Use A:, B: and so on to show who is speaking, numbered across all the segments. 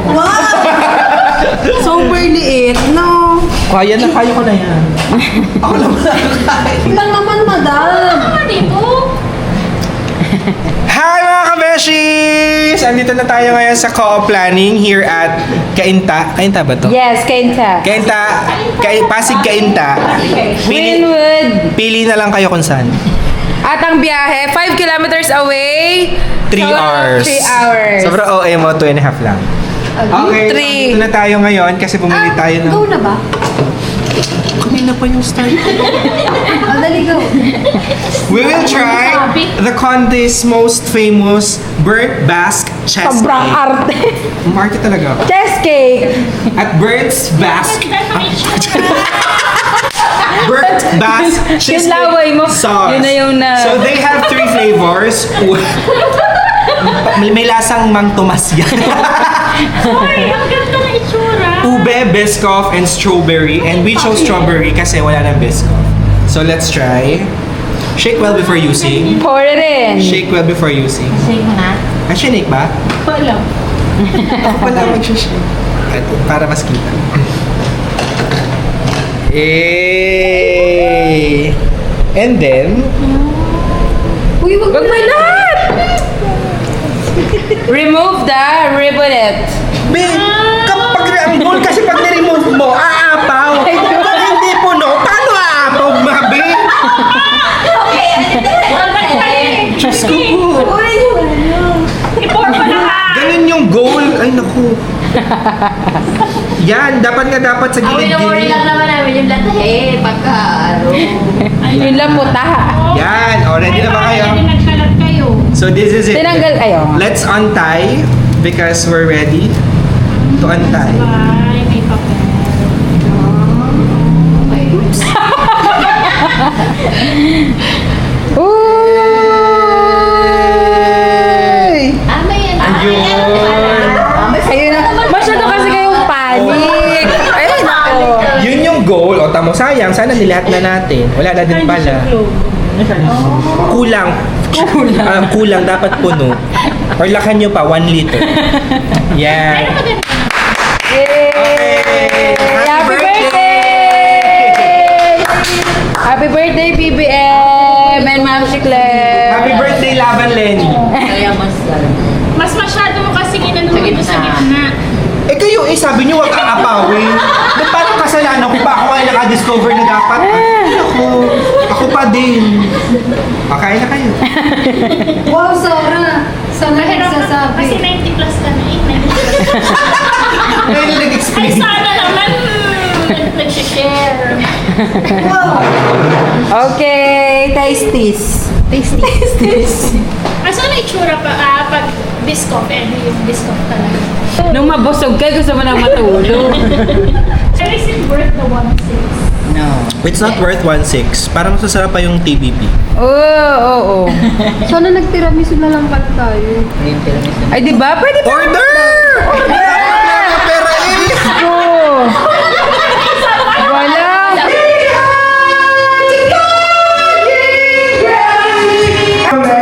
A: Wow! Sober liit, no?
B: Kaya ko na yan. Ako lang nakakain.
A: Ilan naman, madam?
B: Hi mga kabeshis! Andito na tayo ngayon sa co-op planning here at Cainta. Cainta ba to?
C: Yes, Cainta.
B: Cainta, Pasig Cainta.
C: Winwood.
B: Pili na lang kayo kung saan.
C: At ang biyahe, 5 kilometers away.
B: 3 hours.
C: 3 hours.
B: Sobrang OA mo, 2.5 lang. Okay,
C: Three.
B: andito na tayo ngayon kasi bumili tayo ng...
A: Go na ba?
B: Kanina pa yung start.
A: Dali, go.
B: We will try the Conde's most famous burnt Basque chest
C: Sobrang
B: cake.
C: arte.
B: Arte talaga.
C: Chest cake.
B: At Burt's Basque. Burnt Basque cheesecake
C: laway mo.
B: sauce.
C: Yun na yung na-
B: So they have 3 flavors. May lasang Mang Tomas yan.
D: Sorry, ang ganda ng itsura.
B: Ube, Biscoff, and strawberry. And we chose strawberry kasi wala ng Biscoff. So let's try. Shake well before using.
C: Pour it in.
B: Shake well before using.
D: Say mo na.
B: Ay, shake ba?
D: Wala.
B: Ako pala mag-shake. Para mas kita. Eh. And then,
A: Uy, wag
C: Wag mo lahat. Remove the ribbonet.
B: kapag ang goal kasi pag niremove mo, aapaw. Kung hindi puno, paano aapaw, mabi? Diyos ko po.
D: I-pour pa na ka.
B: Ganun yung goal. Ay, naku. Yan, dapat sa gilid-gilid.
D: naman namin yung lahat. Pagka,
C: Yun lang puta.
B: Yan, ready na ba kayo?
D: Nagkalat kayo.
B: So this is it.
C: Tinanggal ayo.
B: Let's untie because we're ready to untie.
D: Ay, may papel.
C: Uy!
B: Ayun.
C: Ayun na. Masyado kasi kayong panic. Ay, nako.
B: Yun yung goal. O tamo, sayang. Sana nilahat na natin. Wala na din pala. Kulang. Kulang. Dapat puno. Or lakan nyo pa, 1 liter. Yan.
C: Yay! Happy birthday! Happy birthday, BBM and Ma'am Chiclet!
B: Happy birthday, Laban Lenny.
D: Mas masyado mo kasi ginanong ito sa gitna.
B: Eh kayo, sabi nyo wag aapawin. Ba't parang kasalanan ko pa ako ay naka-discover na dapat? Ako pa din. Makain na kayo.
A: Wow, Sora. Sana
D: Mahirap kasi
A: nagsasabi.
D: 90 plus ka na eh. 90 plus.
B: Ngayon na
D: Ay,
B: nag-explain.
D: sana naman nag-share.
A: Wow.
C: Okay, tasties. Tasties.
D: Asa na itsura pa pag Biscoff yung Biscoff talaga.
C: Nung mabusog kayo, gusto mo nang matulog.
D: Pero is it worth the 1.6?
B: It's not worth 1.6. Parang masasarap pa yung TBP.
C: Oo.
A: Sana nagtiramisu na lang pala tayo.
C: Ay, di ba? Pwede pa.
B: Order! Pera eh!
C: Oh. Wala.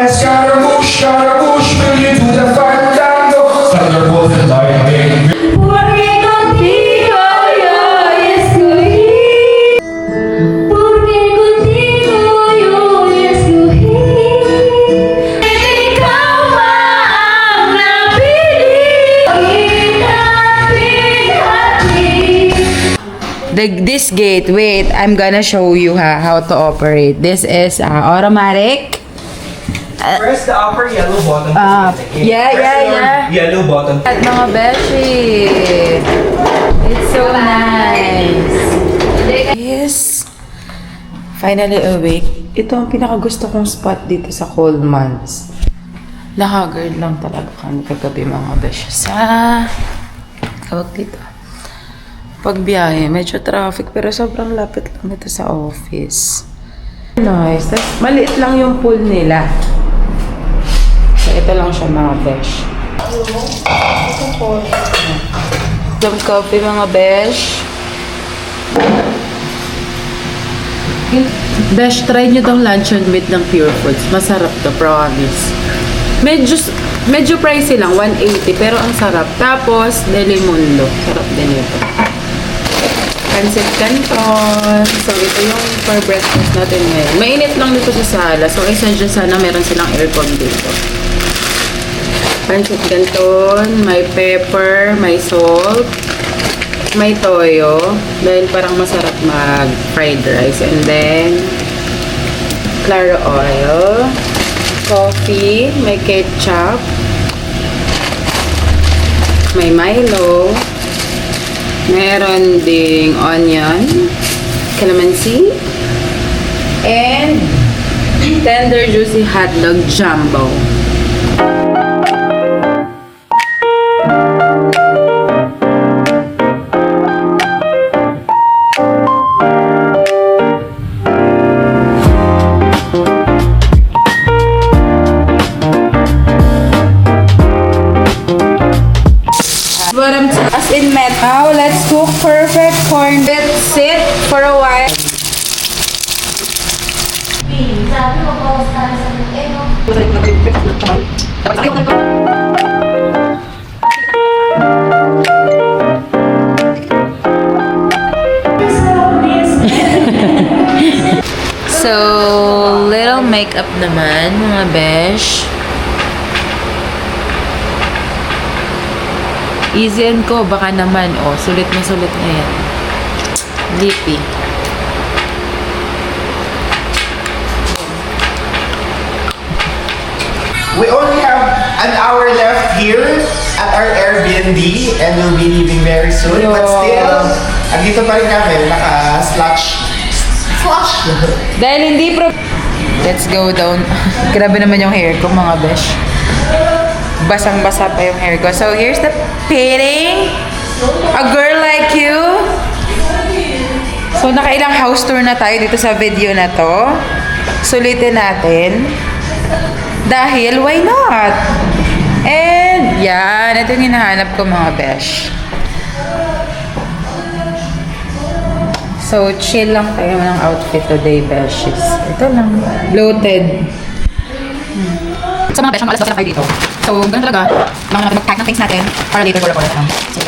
E: Scaramouche, will you do the fandango? Thunderbolt and lightning.
F: Porque contigo yo escogí. Porque contigo yo escogí. Ikaw ang napili.
C: This gate, wait, I'm gonna show you how to operate. This is automatic.
B: Press the upper yellow button.
C: Yeah.
B: Yellow button.
C: At mga beshi. It's so nice. Yes. Finally awake. Ito ang pinakagusto kong spot dito sa cold months. Nakagird lang talaga kami kagabi mga beshi. Sa tawag dito. Pagbiyahe, medyo traffic pero sobrang lapit lang ito sa office. Nice. Tas, maliit lang yung pool nila. So, ito lang siya mga besh. Some coffee mga besh. Besh, try nyo tong luncheon meat ng Pure Foods. Masarap to, promise. Medyo pricey lang, 180, pero ang sarap. Tapos, Delimundo. Sarap din ito. Pancit Canton. So, ito yung for breakfast natin ngayon. Mainit lang dito sa sala. So, isa dyan sana meron silang aircon dito. Pancit Canton, may pepper, may salt, may toyo. Dahil parang masarap mag-fried rice. And then, claro oil, coffee, may ketchup, may Milo, meron ding onion, calamansi, and tender juicy hotdog jumbo. What I'm as in met. Now, let's cook perfect corn. Let's sit for a while.
F: Sabi ko po sa
C: So, little makeup naman, mga besh. Easy and ko, baka naman, oh, sulit na yan. Lippy.
B: We only have an hour left here at our Airbnb and we'll be leaving very soon. But still, andito pa rin kami, naka-slash.
C: Dahil hindi Let's go down. Grabe naman yung hair ko, mga besh. Basang-basa pa yung hair ko. So, here's the painting. A girl like you. So, nakailang house tour na tayo dito sa video na to. Sulitin natin. Dahil, why not? And, yan. Ito yung hinahanap ko, mga besh. So, chill lang tayo ng outfit today, beshes. Ito lang. Bloated. So, mga besh, alas 12 na kayo dito. So, ganun talaga. Lang natin mag-pack ng things natin para later for record lang. So,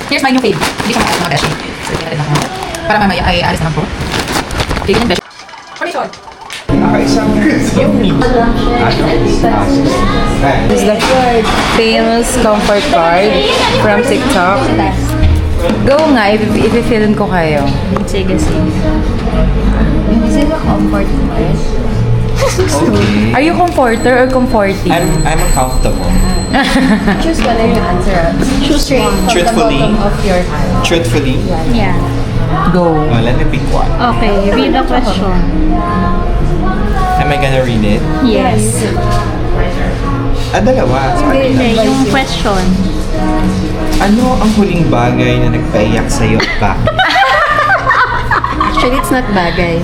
C: here's my new fave. Hindi siya mga besh. So, hindi natin lang. Para mamaya ay alis naman po. Okay, ganyan besh. Permission!
B: Naka-isang yung
C: This is the famous comfort card from TikTok. Go nga, if i-fill ko kayo.
D: Sige.
A: Is it a comfort card?
B: Okay.
C: Are you comforter or comforting?
B: I'm uncomfortable.
A: Choose one and you answer. Choose straight from
B: Truthfully.
A: the bottom of your hand.
B: Truthfully,
D: Yeah.
C: Go.
B: let me pick one.
D: Okay, read the question.
B: Am I gonna read it?
D: Yes.
B: Dalawa. Sorry.
D: Hindi, yung question.
B: Ano ang huling bagay na nagpaiyak sa'yo at bakit?
A: Actually, it's not bagay.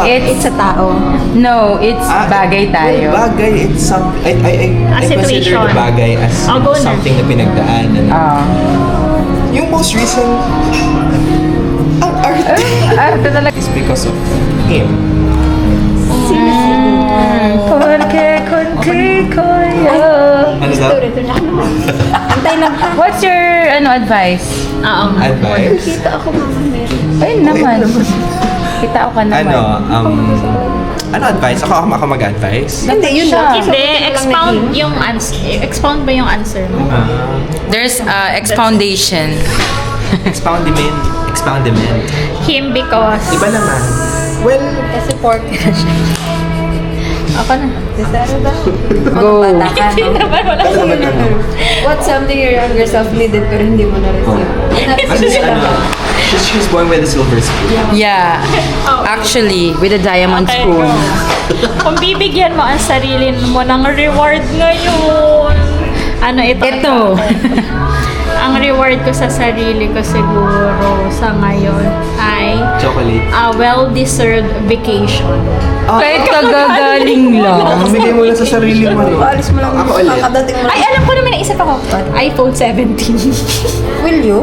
C: It's
A: a tao.
C: No, it's bagay tayo.
B: Well, bagay, it's some... I consider
D: situation.
B: the bagay as
D: I'll go next.
B: something na pinagdaanan. Yung most recent... Ang arte
C: Ito talaga.
B: is because of him. Ano daw?
C: What's your advice?
D: Oo.
B: Advice?
A: Kita ako mga meron.
C: Ayun naman. Kita ko ka naman.
B: Ano advice? Ako mag-advise?
A: Hindi, yun lang.
D: Hindi, expound ba yung answer mo?
C: There's expoundation.
B: Expoundiment.
D: Him because...
B: Iba naman. Well,
A: Kasi pork na siya. Ako na. Desero ba?
C: Go.
A: Bata ka, no?
D: Wala
B: ano naman ano?
A: What's something your younger self needed pero hindi mo na-receive?
B: Kasi she's born with a silver spoon.
C: Yeah. Actually, with a diamond
D: Okay,
C: spoon.
D: go. Kung bibigyan mo ang sarili mo ng reward ngayon, ano ito?
C: Ito.
D: Ang reward ko sa sarili ko siguro sa ngayon ay
B: Chocolate.
D: a well-deserved vacation.
C: Kahit kagagaling lang.
B: Mamigay mo lang sa sarili mo. No?
A: Alis mo lang.
B: Ako ulit.
A: Kakadating mo
D: Ay, alam ko naman, naisip ako. iPhone 17.
A: Will you?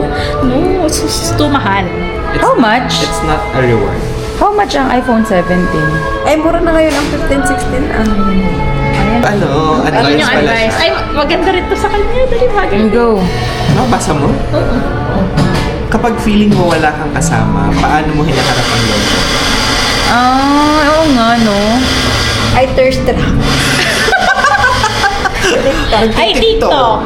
D: No, it's too mahal.
C: How much?
B: It's not a reward.
C: How much ang iPhone 17? Ay, mura na ngayon ang 15, 16.
B: Ano?
D: Yun
B: Advice
D: yung
B: pala
D: advice.
B: siya.
D: Ay, maganda rin to sa kanya. Dali, maganda.
C: Go.
B: Nabasa mo? Kapag feeling mo wala kang kasama, paano mo hinaharap ang loob?
C: Oo nga, no?
A: I thirst trap.
D: Ay, TikTok.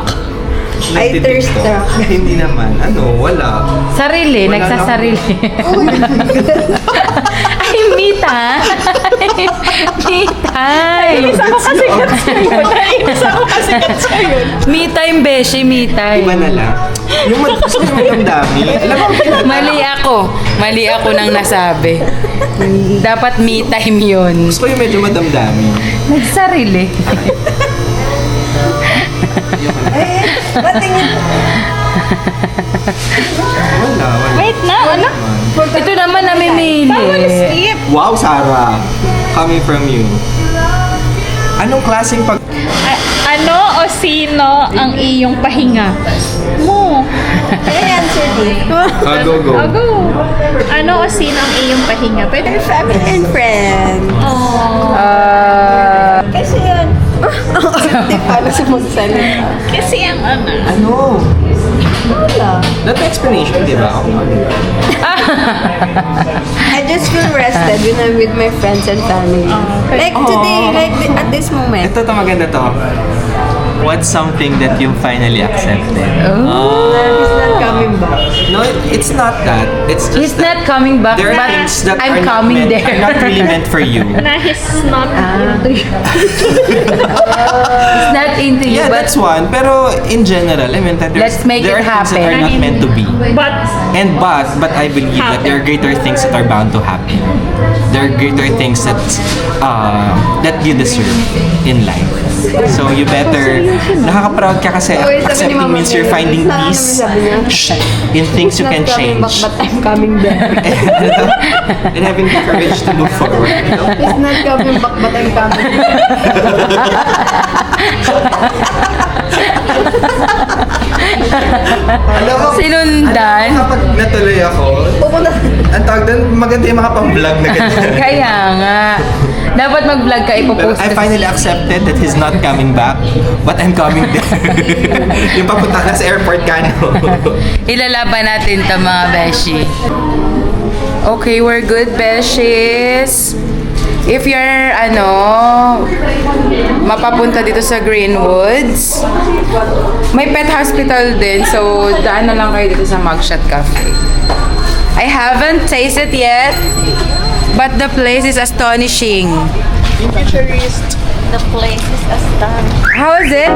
A: Ay, thirst trap.
B: Hindi naman. Ano? Wala.
C: Sarili,
B: Wala
C: nagsasarili. Ay, me time! Me time!
D: Isa ko kasi gets ko yun. Isa ko kasi gets ko yun.
C: Me time, Beshi, me time.
B: Iba na lang. Yung gusto mo yung dami. Alam mo,
C: Mali ako nang nasabi. Dapat me time yun.
B: gusto ko yung medyo madamdami.
C: Nagsarili.
A: Patingin.
B: Wala.
D: Wait na, ano?
C: Ito naman namimili.
D: Skip.
B: Wow, Sarah. Coming from you. Anong klaseng pag...
D: Ano o sino ang iyong pahinga mo?
A: Ay, answer dito.
B: go.
D: Go. Ano o sino ang iyong pahinga? Pwede
A: Family and friends.
D: Oh.
A: Kasi yun. Hindi paano sumasalita.
D: Kasi ang ano.
B: Ano?
A: Wala.
B: Not the explanation, di ba?
A: I just feel rested when I'm with my friends and family.
D: Okay.
A: Like today, at this moment.
B: Ito maganda to. What's something that you finally accepted?
A: He's not coming back.
B: No, it's not that. It's just
C: He's
B: that
C: not coming back,
B: there are
C: but
B: things that
C: I'm
B: are not
C: coming
B: meant,
C: there.
B: are not really meant for you.
D: Na he's not into you.
C: It's not into you,
B: Yeah,
C: but
B: that's one. Pero in general, I mean that
C: Let's make
B: there
C: it
B: are things that are
C: happen.
B: not meant to be.
D: But,
B: But I believe that there are greater things that are bound to happen. There are greater things that you deserve in life. So you better nakaka-proud ka kasi accepting means you're finding peace in things you can
A: Coming back,
B: change
A: but I'm coming back.
B: and having the courage to move forward. You know?
A: He's not coming back, but I'm coming back.
B: Alam mo,
C: Sinundan?
B: kapag natuloy ako, ang tawag doon, maganda yung mga pang-vlog na ganyan.
C: kaya nga. Dapat mag-vlog ka,
B: Pero
C: ipopost
B: I
C: ka.
B: finally accepted that he's not coming back, but I'm coming there. Yung papunta na sa airport ka, no?
C: Ilalaban natin to mga beshi. Okay, we're good, beshies. If you're, mapapunta dito sa Greenwoods, may pet hospital din, so daan na lang kayo dito sa Mugshot Cafe. I haven't tasted yet, but the place is astonishing.
D: the place is astonishing.
C: How is it?